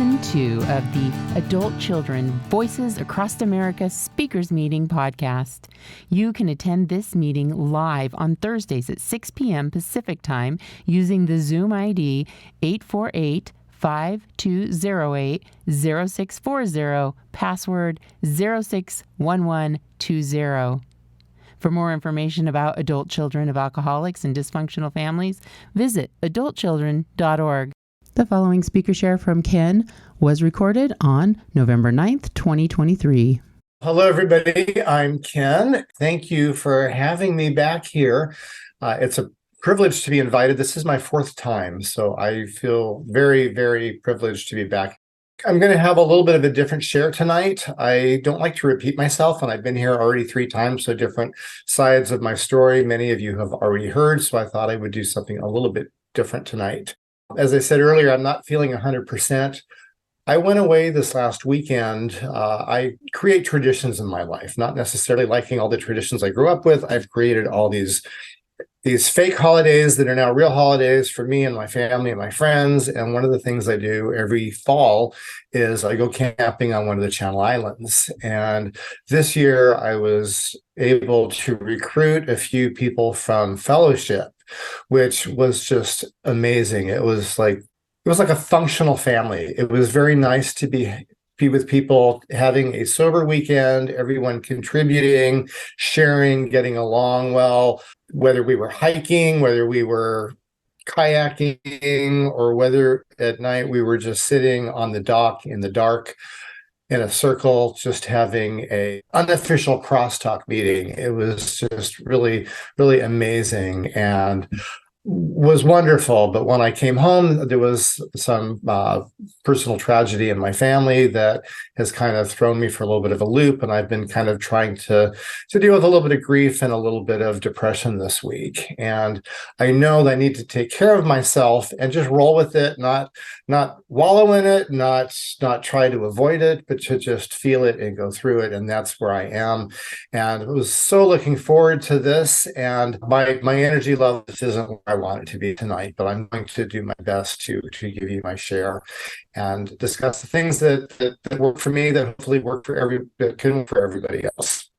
Season 2 of the Adult Children Voices Across America Speakers Meeting podcast. You can attend this meeting live on Thursdays at 6 p.m. Pacific Time using the Zoom ID 848-5208-0640, password 061120. For more information about adult children of alcoholics and dysfunctional families, visit adultchildren.org. The following speaker share from Ken was recorded on November 9th, 2023. Hello, everybody. I'm Ken. Thank you for having me back here. It's a privilege to be invited. This is my fourth time, so I feel very, very privileged to be back. I'm going to have a little bit of a different share tonight. I don't like to repeat myself, and I've been here already 3 times, so different sides of my story. Many of you have already heard, so I thought I would do something a little bit different tonight. As I said earlier, I'm not feeling 100%. I went away this last weekend. I create traditions in my life, not necessarily liking all the traditions I grew up with. I've created all these fake holidays that are now real holidays for me and my family and my friends. And one of the things I do every fall is I go camping on one of the Channel Islands. And this year I was able to recruit a few people from fellowship, which was just amazing. It was like a functional family. It was very nice to be with people, having a sober weekend, everyone contributing, sharing, getting along well, whether we were hiking, whether we were kayaking, or whether at night we were just sitting on the dock in the dark in a circle, just having a unofficial crosstalk meeting. It was just really, really amazing and was wonderful. But when I came home, there was some personal tragedy in my family that has kind of thrown me for a little bit of a loop. And I've been kind of trying to deal with a little bit of grief and a little bit of depression this week. And I know that I need to take care of myself and just roll with it, not wallow in it, not try to avoid it, but to just feel it and go through it. And that's where I am. And I was so looking forward to this. And my energy level isn't where I want it to be tonight, but I'm going to do my best to give you my share and discuss the things that work for me, that hopefully that can work for everybody else.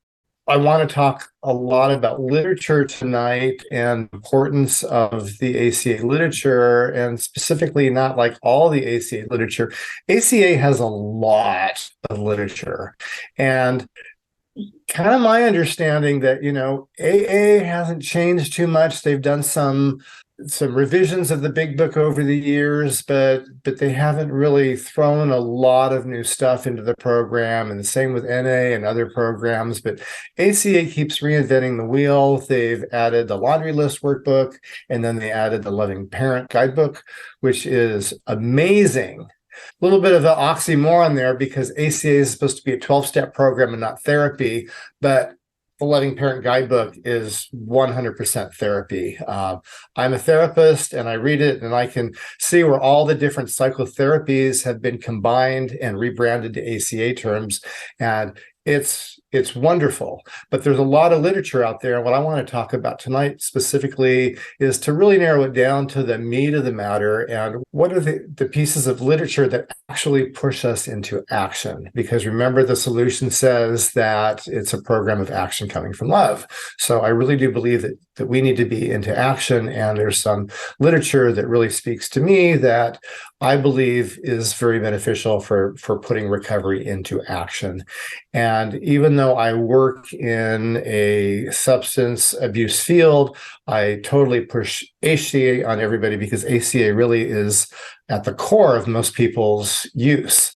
I want to talk a lot about literature tonight and the importance of the ACA literature, and specifically not like all the ACA literature. ACA has a lot of literature, and kind of my understanding that, AA hasn't changed too much. They've done some revisions of the big book over the years, but they haven't really thrown a lot of new stuff into the program, and the same with NA and other programs. But ACA keeps reinventing the wheel. They've added the laundry list workbook, and then they added the loving parent guidebook, which is amazing. A little bit of an oxymoron there, because ACA is supposed to be a 12-step program and not therapy, but the Loving Parent Guidebook is 100% therapy. I'm a therapist, and I read it, and I can see where all the different psychotherapies have been combined and rebranded to ACA terms, and it's wonderful. But there's a lot of literature out there, and what I want to talk about tonight specifically is to really narrow it down to the meat of the matter, and what are the pieces of literature that actually push us into action. Because remember, the solution says that it's a program of action coming from love. So I really do believe that we need to be into action, and there's some literature that really speaks to me that I believe is very beneficial for putting recovery into action. And even though I work in a substance abuse field, I totally push ACA on everybody, because ACA really is at the core of most people's use.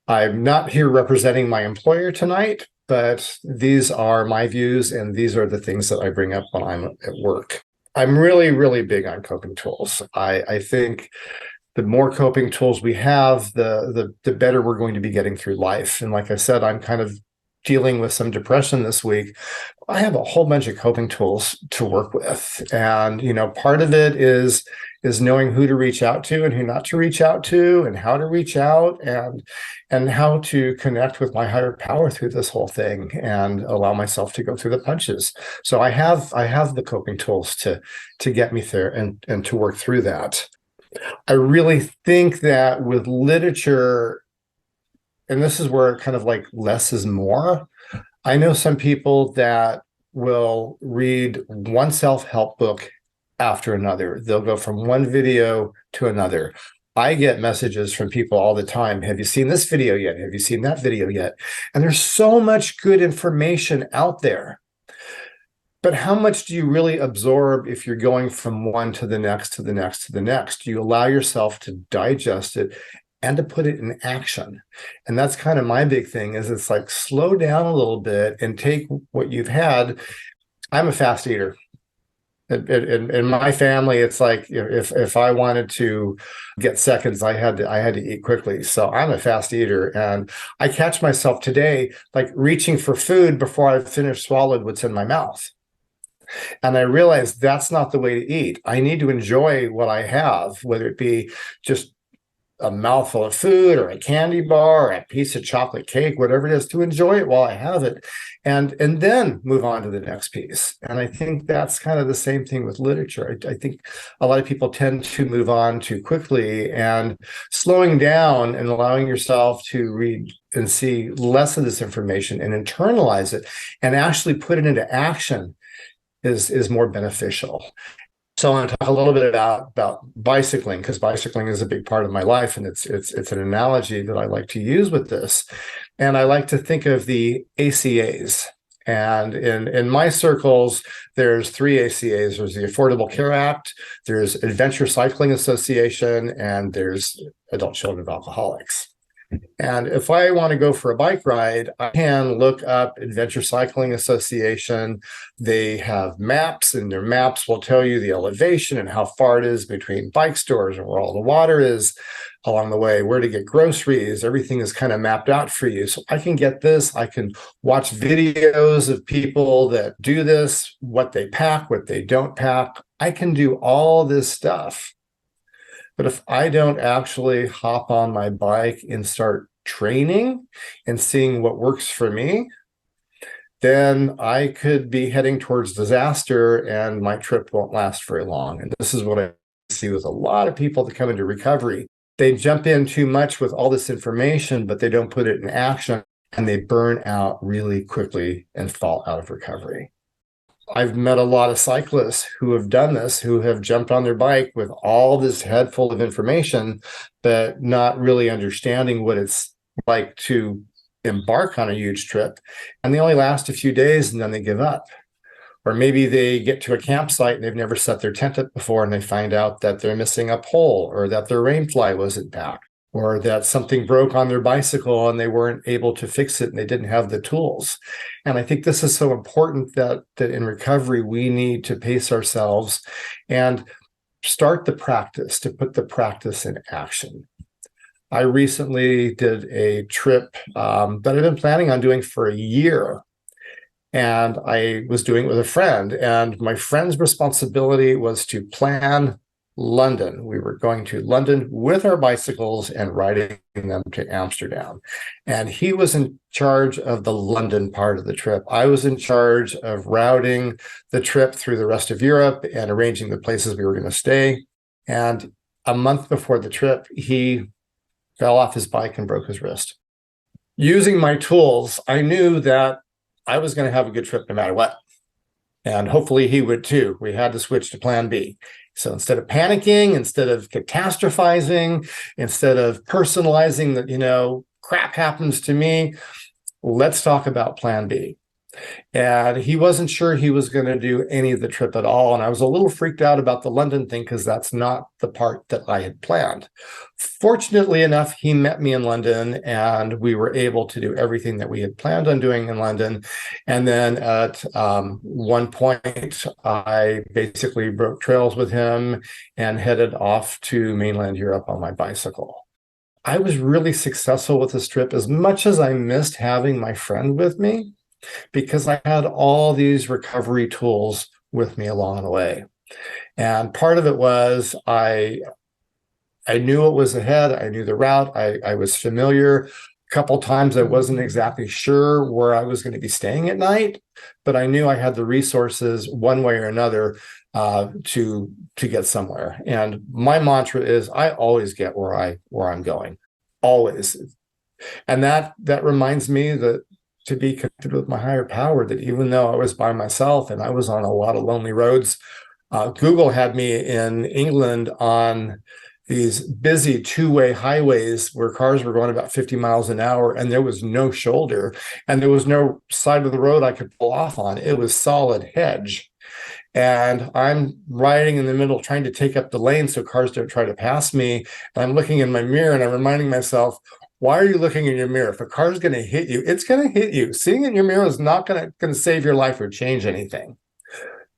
I'm not here representing my employer tonight, but these are my views, and these are the things that I bring up when I'm at work. I'm really, really big on coping tools. I think the more coping tools we have, the better we're going to be getting through life. And like I said, I'm kind of dealing with some depression this week. I have a whole bunch of coping tools to work with. And, part of it is knowing who to reach out to and who not to reach out to, and how to reach out, and how to connect with my higher power through this whole thing and allow myself to go through the punches. So I have the coping tools to get me there and to work through that. I really think that with literature, and this is where kind of like less is more. I know some people that will read one self-help book after another. They'll go from one video to another. I get messages from people all the time. Have you seen this video yet? Have you seen that video yet? And there's so much good information out there. But how much do you really absorb if you're going from one to the next, to the next, to the next? Do you allow yourself to digest it and to put it in action? And that's kind of my big thing is it's like slow down a little bit and take what you've had. I'm a fast eater. In my family, it's like if I wanted to get seconds, I had to eat quickly. So I'm a fast eater, and I catch myself today like reaching for food before I've finished swallowed what's in my mouth. And I realized that's not the way to eat. I need to enjoy what I have, whether it be just a mouthful of food or a candy bar or a piece of chocolate cake, whatever it is, to enjoy it while I have it, and then move on to the next piece. And I think that's kind of the same thing with literature. I think a lot of people tend to move on too quickly, and slowing down and allowing yourself to read and see less of this information and internalize it and actually put it into action is more beneficial. So I want to talk a little bit about bicycling, because bicycling is a big part of my life, and it's an analogy that I like to use with this. And I like to think of the ACAs. And in my circles, there's 3 ACAs. There's the Affordable Care Act, there's Adventure Cycling Association, and there's Adult Children of Alcoholics. And if I want to go for a bike ride, I can look up Adventure Cycling Association. They have maps, and their maps will tell you the elevation and how far it is between bike stores and where all the water is along the way, where to get groceries. Everything is kind of mapped out for you. So I can get this. I can watch videos of people that do this, what they pack, what they don't pack. I can do all this stuff. But if I don't actually hop on my bike and start training and seeing what works for me, then I could be heading towards disaster and my trip won't last very long. And this is what I see with a lot of people that come into recovery. They jump in too much with all this information, but they don't put it in action, and they burn out really quickly and fall out of recovery. I've met a lot of cyclists who have done this, who have jumped on their bike with all this head full of information, but not really understanding what it's like to embark on a huge trip. And they only last a few days and then they give up. Or maybe they get to a campsite and they've never set their tent up before, and they find out that they're missing a pole, or that their rain fly wasn't packed, or that something broke on their bicycle and they weren't able to fix it and they didn't have the tools. And I think this is so important that in recovery, we need to pace ourselves and start the practice, to put the practice in action. I recently did a trip that I've been planning on doing for a year. And I was doing it with a friend, and my friend's responsibility was to plan London. We were going to London with our bicycles and riding them to Amsterdam. And he was in charge of the London part of the trip. I was in charge of routing the trip through the rest of Europe and arranging the places we were going to stay. And a month before the trip, he fell off his bike and broke his wrist. Using my tools, I knew that I was going to have a good trip no matter what. And hopefully he would too. We had to switch to plan B. So instead of panicking, instead of catastrophizing, instead of personalizing that, crap happens to me, let's talk about plan B. And he wasn't sure he was going to do any of the trip at all. And I was a little freaked out about the London thing, because that's not the part that I had planned. Fortunately enough, he met me in London, and we were able to do everything that we had planned on doing in London. And then at one point, I basically broke trails with him and headed off to mainland Europe on my bicycle. I was really successful with this trip, as much as I missed having my friend with me, because I had all these recovery tools with me along the way. And part of it was I knew what was ahead. I knew the route. I was familiar. A couple times I wasn't exactly sure where I was going to be staying at night, but I knew I had the resources one way or another to get somewhere. And my mantra is I always get where I'm going, always. And that reminds me that to be connected with my higher power, that even though I was by myself and I was on a lot of lonely roads, Google had me in England on these busy two-way highways where cars were going about 50 miles an hour, and there was no shoulder and there was no side of the road I could pull off on. It was solid hedge. And I'm riding in the middle, trying to take up the lane so cars don't try to pass me. And I'm looking in my mirror and I'm reminding myself, why are you looking in your mirror? If a car is going to hit you, it's going to hit you. Seeing in your mirror is not going to save your life or change anything.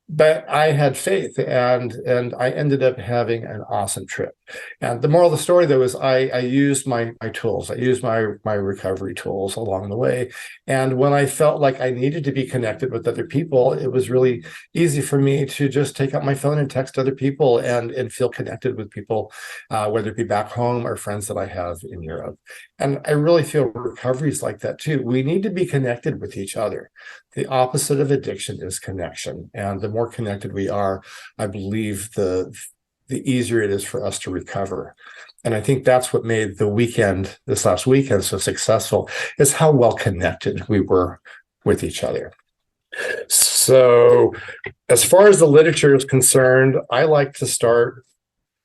But I had faith, and I ended up having an awesome trip. And the moral of the story, though, is I used my tools. I used my recovery tools along the way. And when I felt like I needed to be connected with other people, it was really easy for me to just take out my phone and text other people and feel connected with people, whether it be back home or friends that I have in Europe. And I really feel recovery is like that too. We need to be connected with each other. The opposite of addiction is connection. And the more connected we are, I believe the easier it is for us to recover. And I think that's what made this last weekend so successful, is how well connected we were with each other. So as far as the literature is concerned, I like to start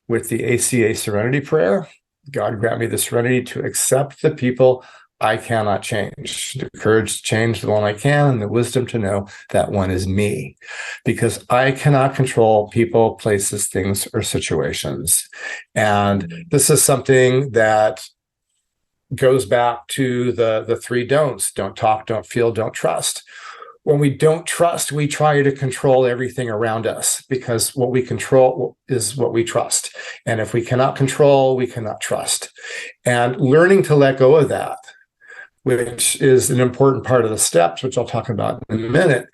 with the ACA Serenity Prayer. God grant me the serenity to accept the people I cannot change, the courage to change the one I can, and the wisdom to know that one is me. Because I cannot control people, places, things, or situations. And this is something that goes back to the three don'ts: don't talk, don't feel, don't trust. When we don't trust, we try to control everything around us, because what we control is what we trust. And if we cannot control, we cannot trust. And learning to let go of that, which is an important part of the steps, which I'll talk about in a minute,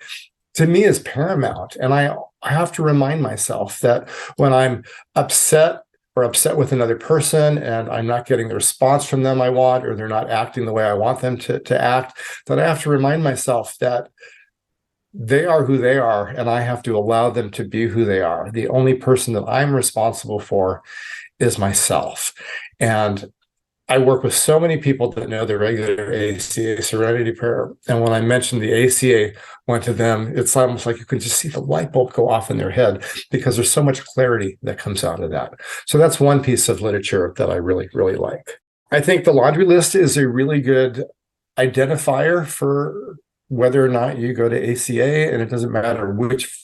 to me is paramount. And I have to remind myself that when I'm upset with another person and I'm not getting the response from them I want, or they're not acting the way I want them to act, that I have to remind myself that they are who they are, and I have to allow them to be who they are. The only person that I'm responsible for is myself. And I work with so many people that know the regular ACA Serenity Prayer. And when I mentioned the ACA went to them, it's almost like you can just see the light bulb go off in their head, because there's so much clarity that comes out of that. So that's one piece of literature that I really, really like. I think the laundry list is a really good identifier for whether or not you go to ACA, and it doesn't matter which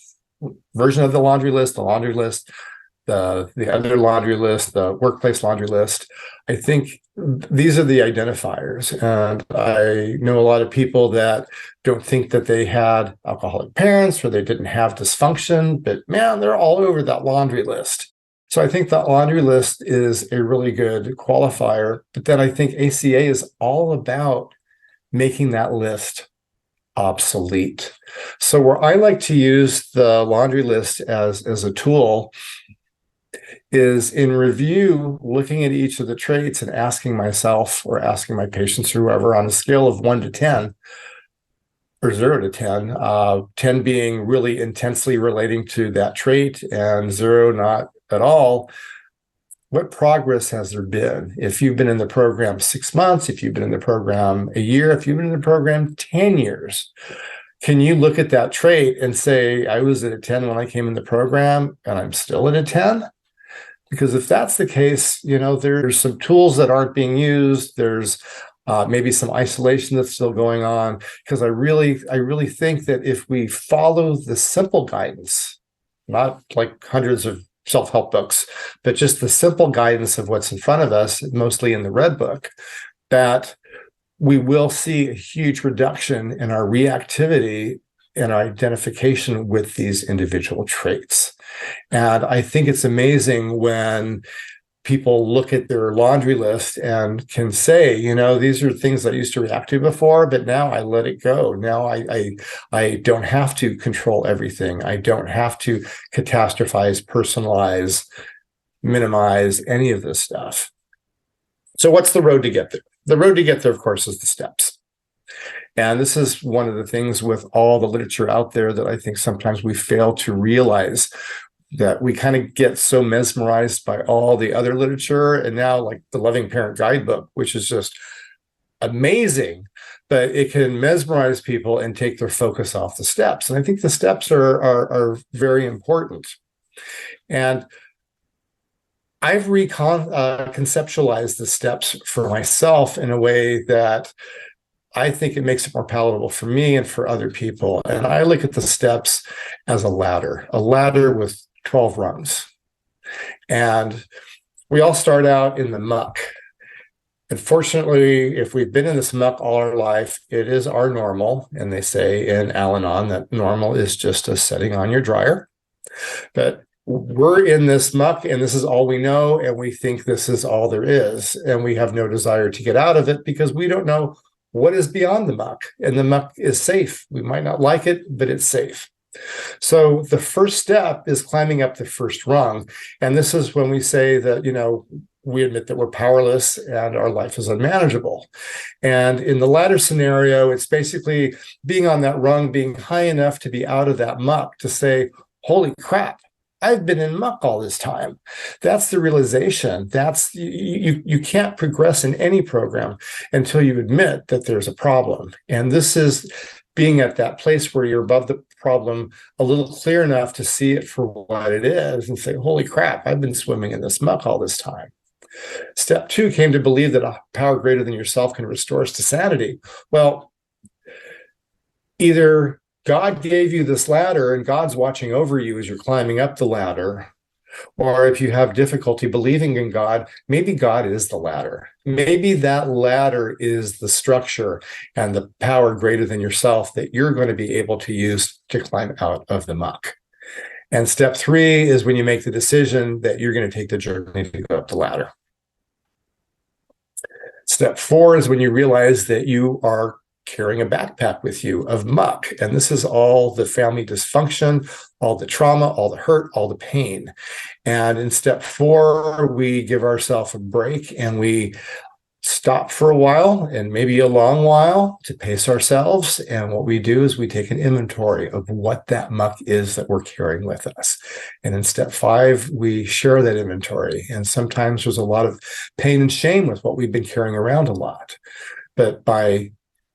version of the laundry list, the other laundry list, the workplace laundry list. I think these are the identifiers. And I know a lot of people that don't think that they had alcoholic parents or they didn't have dysfunction, but man, they're all over that laundry list. So I think that laundry list is a really good qualifier. But then I think ACA is all about making that list obsolete. So where I like to use the laundry list as a tool is in review, looking at each of the traits and asking myself or asking my patients or whoever on a scale of 1 to 10 or 0 to 10, 10 being really intensely relating to that trait and 0 not at all. What progress has there been? If you've been in the program 6 months, if you've been in the program a year, if you've been in the program 10 years, can you look at that trait and say, I was at a 10 when I came in the program and I'm still at a 10? Because if that's the case, there's some tools that aren't being used. There's maybe some isolation that's still going on. Because I really think that if we follow the simple guidance, not like hundreds of self-help books, but just the simple guidance of what's in front of us, mostly in the Red Book, that we will see a huge reduction in our reactivity and our identification with these individual traits. And I think it's amazing when people look at their laundry list and can say, these are things I used to react to before, but now I let it go. Now I don't have to control everything. I don't have to catastrophize, personalize, minimize any of this stuff. So what's the road to get there? The road to get there, of course, is the steps. And this is one of the things with all the literature out there that I think sometimes we fail to realize, that we kind of get so mesmerized by all the other literature. And now, like the Loving Parent Guidebook, which is just amazing, but it can mesmerize people and take their focus off the steps. And I think the steps are very important. And I've conceptualized the steps for myself in a way that I think it makes it more palatable for me and for other people. And I look at the steps as a ladder with 12 rungs. And we all start out in the muck. Unfortunately, if we've been in this muck all our life, it is our normal. And they say in Al-Anon that normal is just a setting on your dryer. But we're in this muck and this is all we know. And we think this is all there is. And we have no desire to get out of it because we don't know what is beyond the muck. And the muck is safe. We might not like it, but it's safe. So the first step is climbing up the first rung. And this is when we say that, we admit that we're powerless and our life is unmanageable. And in the latter scenario, it's basically being on that rung, being high enough to be out of that muck, to say, holy crap, I've been in muck all this time. That's the realization. That's you can't progress in any program until you admit that there's a problem. And this is being at that place where you're above the problem, a little clear enough to see it for what it is and say, holy crap, I've been swimming in this muck all this time. Step 2 came to believe that a power greater than yourself can restore us to sanity. Well, either God gave you this ladder and God's watching over you as you're climbing up the ladder, or if you have difficulty believing in God, maybe God is the ladder. Maybe that ladder is the structure and the power greater than yourself that you're going to be able to use to climb out of the muck. And step 3 is when you make the decision that you're going to take the journey to go up the ladder. Step 4 is when you realize that you are carrying a backpack with you of muck. And this is all the family dysfunction, all the trauma, all the hurt, all the pain. And in step 4, we give ourselves a break and we stop for a while and maybe a long while to pace ourselves. And what we do is we take an inventory of what that muck is that we're carrying with us. And in step 5, we share that inventory. And sometimes there's a lot of pain and shame with what we've been carrying around a lot. But by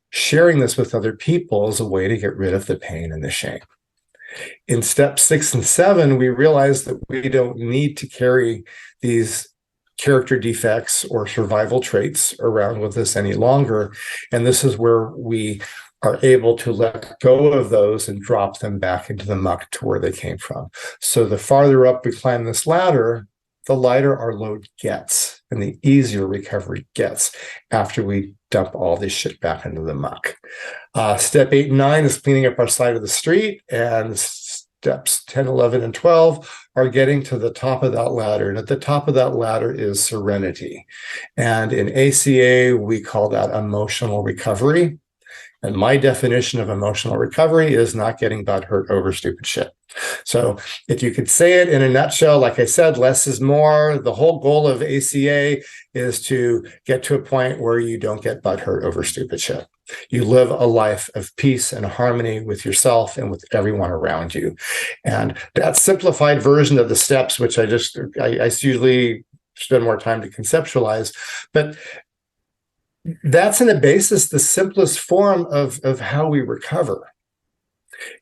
sharing this with other people is a way to get rid of the pain and the shame. In step 6 and 7, we realize that we don't need to carry these character defects or survival traits around with us any longer. And this is where we are able to let go of those and drop them back into the muck to where they came from. So the farther up we climb this ladder, the lighter our load gets and the easier recovery gets after we dump all this shit back into the muck. Step 8 and 9 is cleaning up our side of the street, and steps 10, 11, and 12 are getting to the top of that ladder. And at the top of that ladder is serenity. And in ACA, we call that emotional recovery. And my definition of emotional recovery is not getting butthurt over stupid shit. So if you could say it in a nutshell, like I said, less is more. The whole goal of ACA is to get to a point where you don't get butthurt over stupid shit. You live a life of peace and harmony with yourself and with everyone around you. And that simplified version of the steps, which I usually spend more time to conceptualize, but that's in a basis, the simplest form of how we recover.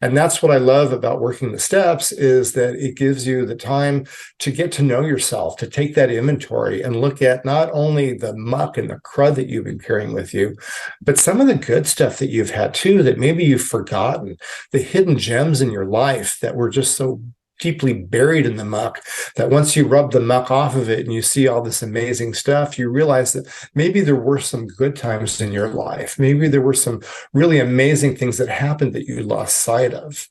And that's what I love about working the steps, is that it gives you the time to get to know yourself, to take that inventory and look at not only the muck and the crud that you've been carrying with you, but some of the good stuff that you've had too, that maybe you've forgotten, the hidden gems in your life that were just so deeply buried in the muck, that once you rub the muck off of it and you see all this amazing stuff, you realize that maybe there were some good times in your life. Maybe there were some really amazing things that happened that you lost sight of.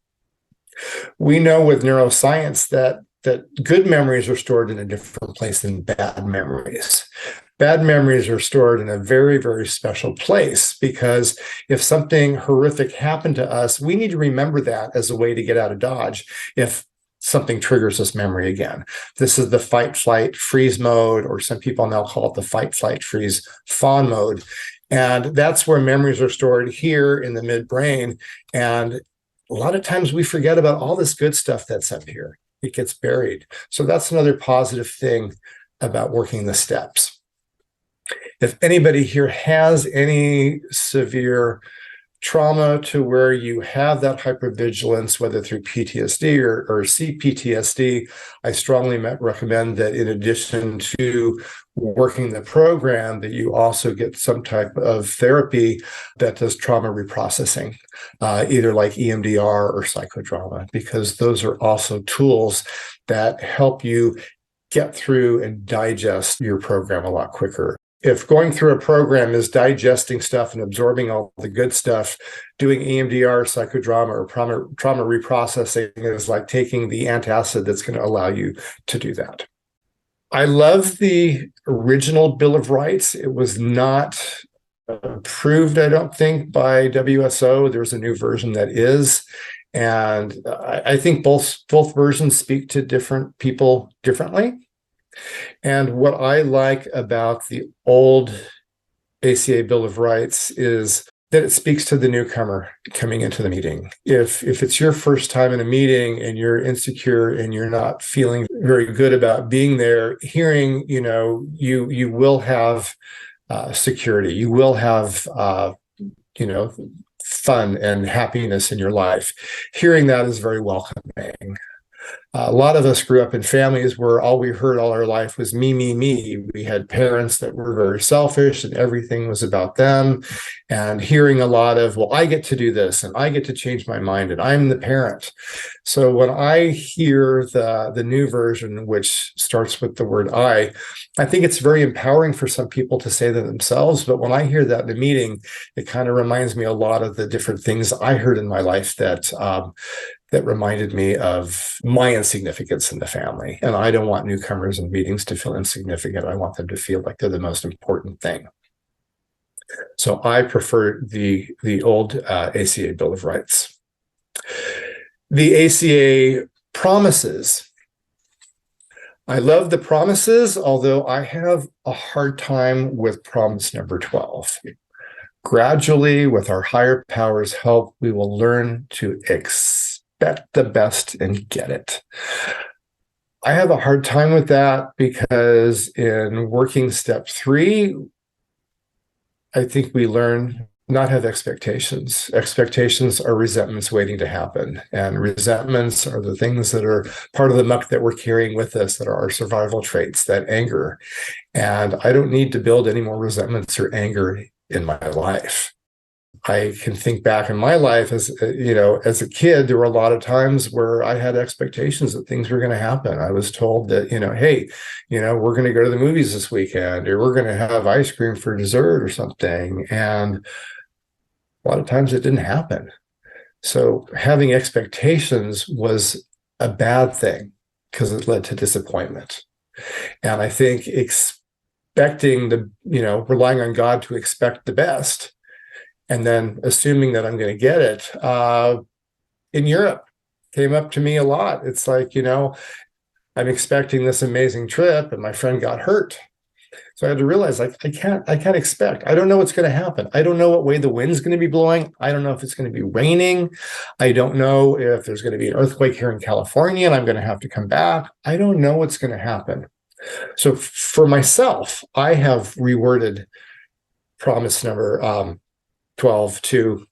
We know with neuroscience that good memories are stored in a different place than bad memories. Bad memories are stored in a very, very special place, because if something horrific happened to us, we need to remember that as a way to get out of Dodge if something triggers this memory again. This is the fight, flight, freeze mode, or some people now call it the fight, flight, freeze, fawn mode. And that's where memories are stored here in the midbrain. And a lot of times we forget about all this good stuff that's up here. It gets buried. So that's another positive thing about working the steps. If anybody here has any severe trauma to where you have that hypervigilance, whether through PTSD or CPTSD, I strongly recommend that in addition to working the program, that you also get some type of therapy that does trauma reprocessing, either like EMDR or psychodrama, because those are also tools that help you get through and digest your program a lot quicker. If going through a program is digesting stuff and absorbing all the good stuff, doing EMDR, psychodrama, or trauma reprocessing is like taking the antacid that's going to allow you to do that. I love the original Bill of Rights. It was not approved, I don't think, by WSO. There's a new version that is. And I think both versions speak to different people differently. And what I like about the old ACA Bill of Rights is that it speaks to the newcomer coming into the meeting. If it's your first time in a meeting and you're insecure and you're not feeling very good about being there, hearing, you will have security, you will have, fun and happiness in your life. Hearing that is very welcoming. A lot of us grew up in families where all we heard all our life was me, me, me. We had parents that were very selfish and everything was about them. And hearing a lot of, well, I get to do this and I get to change my mind and I'm the parent. So when I hear the new version, which starts with the word I think it's very empowering for some people to say that themselves. But when I hear that in a meeting, it kind of reminds me a lot of the different things I heard in my life that reminded me of my insignificance in the family. And I don't want newcomers in meetings to feel insignificant. I want them to feel like they're the most important thing. So I prefer the old ACA Bill of Rights. The ACA promises. I love the promises, although I have a hard time with promise number 12. Gradually, with our higher powers' help, we will learn to expect the best and get it. I have a hard time with that because in working step 3, I think we learn not have expectations. Expectations are resentments waiting to happen. And resentments are the things that are part of the muck that we're carrying with us, that are our survival traits, that anger. And I don't need to build any more resentments or anger in my life. I can think back in my life as a kid, there were a lot of times where I had expectations that things were going to happen. I was told that, hey, we're going to go to the movies this weekend, or we're going to have ice cream for dessert or something. And a lot of times it didn't happen. So having expectations was a bad thing because it led to disappointment. And I think expecting relying on God to expect the best, and then assuming that I'm going to get it, in Europe came up to me a lot. It's like, I'm expecting this amazing trip and my friend got hurt. So I had to realize, like, I can't expect. I don't know what's going to happen. I don't know what way the wind's going to be blowing. I don't know if it's going to be raining. I don't know if there's going to be an earthquake here in California and I'm going to have to come back. I don't know what's going to happen. So for myself, I have reworded promise number 12 to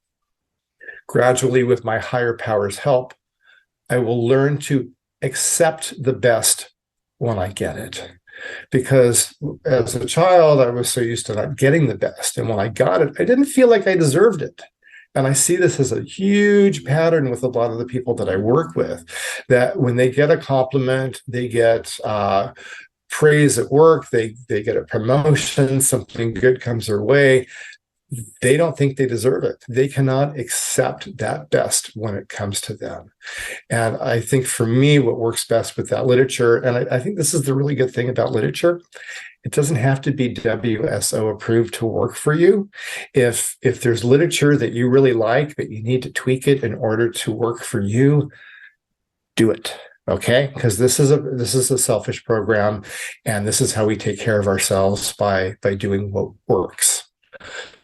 gradually, with my higher powers' help, I will learn to accept the best when I get it. Because as a child, I was so used to not getting the best. And when I got it, I didn't feel like I deserved it. And I see this as a huge pattern with a lot of the people that I work with, that when they get a compliment, they get praise at work, they get a promotion, something good comes their way, they don't think they deserve it. They cannot accept that best when it comes to them. And I think for me, what works best with that literature, and I think this is the really good thing about literature, it doesn't have to be WSO approved to work for you. If there's literature that you really like, but you need to tweak it in order to work for you, do it. Okay, because this is a selfish program, and this is how we take care of ourselves by doing what works.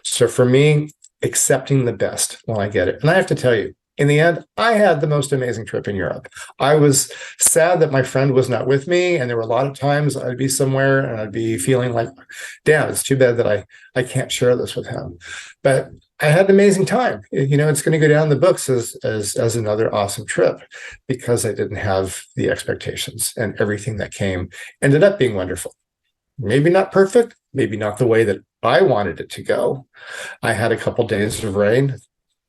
So for me, accepting the best when I get it. And I have to tell you, in the end, I had the most amazing trip in Europe. I was sad that my friend was not with me. And there were a lot of times I'd be somewhere and I'd be feeling like, damn, it's too bad that I can't share this with him. But I had an amazing time. It's going to go down in the books as another awesome trip because I didn't have the expectations, and everything that came ended up being wonderful. Maybe not perfect, maybe not the way that I wanted it to go. I had a couple days of rain.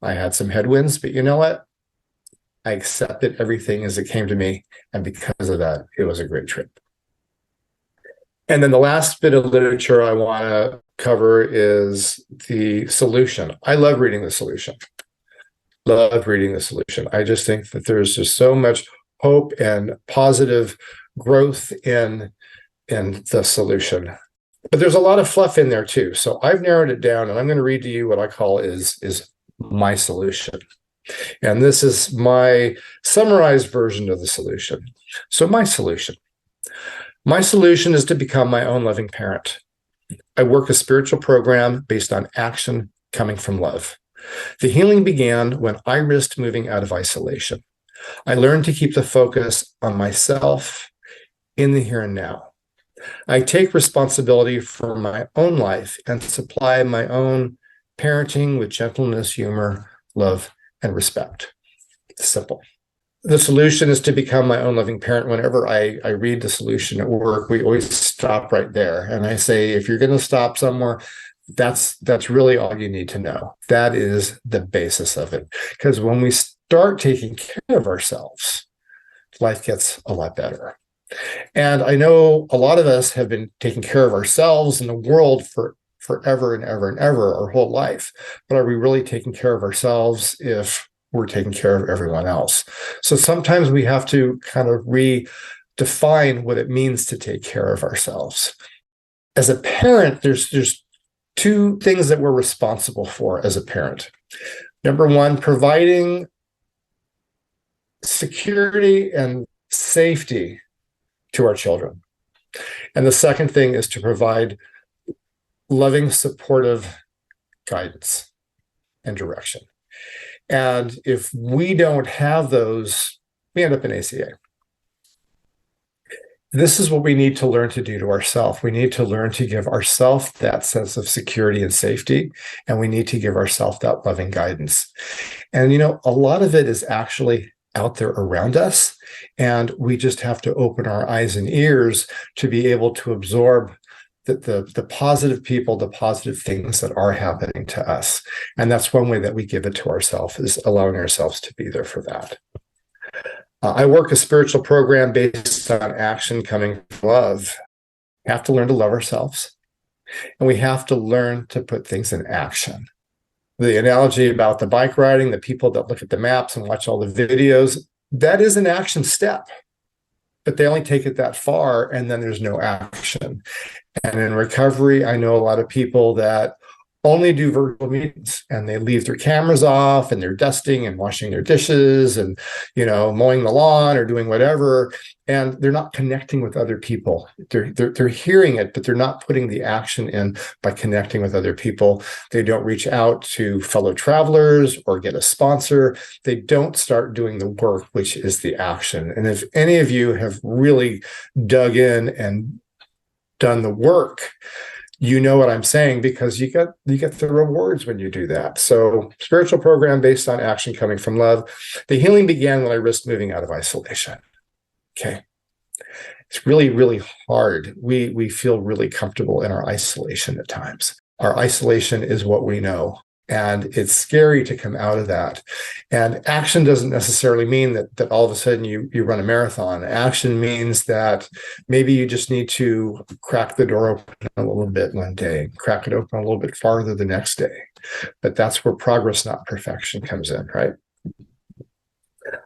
I had some headwinds, but you know what? I accepted everything as it came to me. And because of that, it was a great trip. And then the last bit of literature I want to cover is the solution. I love reading the solution. Love reading the solution. I just think that there's just so much hope and positive growth in the solution. But there's a lot of fluff in there too. So I've narrowed it down, and I'm going to read to you what I call is my solution. And this is my summarized version of the solution. So my solution is to become my own loving parent. I work a spiritual program based on action coming from love. The healing began when I risked moving out of isolation. I learned to keep the focus on myself in the here and now. I take responsibility for my own life and supply my own parenting with gentleness, humor, love, and respect. It's simple. The solution is to become my own loving parent. Whenever I read the solution at work, we always stop right there. And I say, if you're going to stop somewhere, that's really all you need to know. That is the basis of it. Because when we start taking care of ourselves, life gets a lot better. And I know a lot of us have been taking care of ourselves in the world for forever and ever and ever, our whole life. But are we really taking care of ourselves if we're taking care of everyone else? So sometimes we have to kind of redefine what it means to take care of ourselves. As a parent, there's two things that we're responsible for as a parent. Number one, providing security and safety to our children. And the second thing is to provide loving, supportive guidance and direction. And if we don't have those, we end up in ACA. This is what we need to learn to do to ourselves. We need to learn to give ourselves that sense of security and safety, and we need to give ourselves that loving guidance. And, a lot of it is actually out there around us, and we just have to open our eyes and ears to be able to absorb the positive people, the positive things that are happening to us. And that's one way that we give it to ourselves, is allowing ourselves to be there for that. I work a spiritual program based on action coming from love. We have to learn to love ourselves, and we have to learn to put things in action. The analogy about the bike riding, the people that look at the maps and watch all the videos, that is an action step, but they only take it that far, and then there's no action. And in recovery, I know a lot of people that only do virtual meetings, and they leave their cameras off, and they're dusting and washing their dishes and, mowing the lawn or doing whatever. And they're not connecting with other people. They're hearing it, but they're not putting the action in by connecting with other people. They don't reach out to fellow travelers or get a sponsor. They don't start doing the work, which is the action. And if any of you have really dug in and done the work, you know what I'm saying, because you get the rewards when you do that. So spiritual program based on action coming from love. The healing began when I risked moving out of isolation. Okay. It's really, really hard. We feel really comfortable in our isolation at times. Our isolation is what we know. And it's scary to come out of that. And action doesn't necessarily mean that all of a sudden you run a marathon. Action means that maybe you just need to crack the door open a little bit one day, crack it open a little bit farther the next day. But that's where progress, not perfection, comes in, right?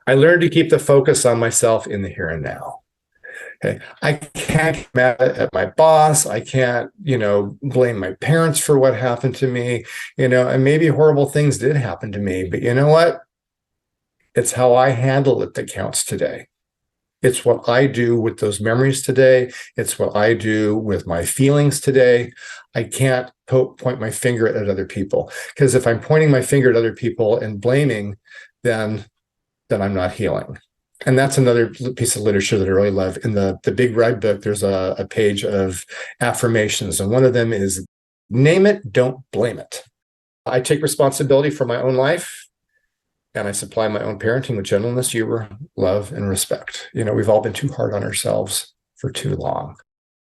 I learned to keep the focus on myself in the here and now. Okay. I can't get mad at my boss. I can't, blame my parents for what happened to me, and maybe horrible things did happen to me, but you know what? It's how I handle it that counts today. It's what I do with those memories today. It's what I do with my feelings today. I can't point my finger at other people, because if I'm pointing my finger at other people and blaming, then I'm not healing. And that's another piece of literature that I really love. In the Big Red Book, there's a page of affirmations, and one of them is, name it, don't blame it. I take responsibility for my own life, and I supply my own parenting with gentleness, humor, love, and respect. We've all been too hard on ourselves for too long.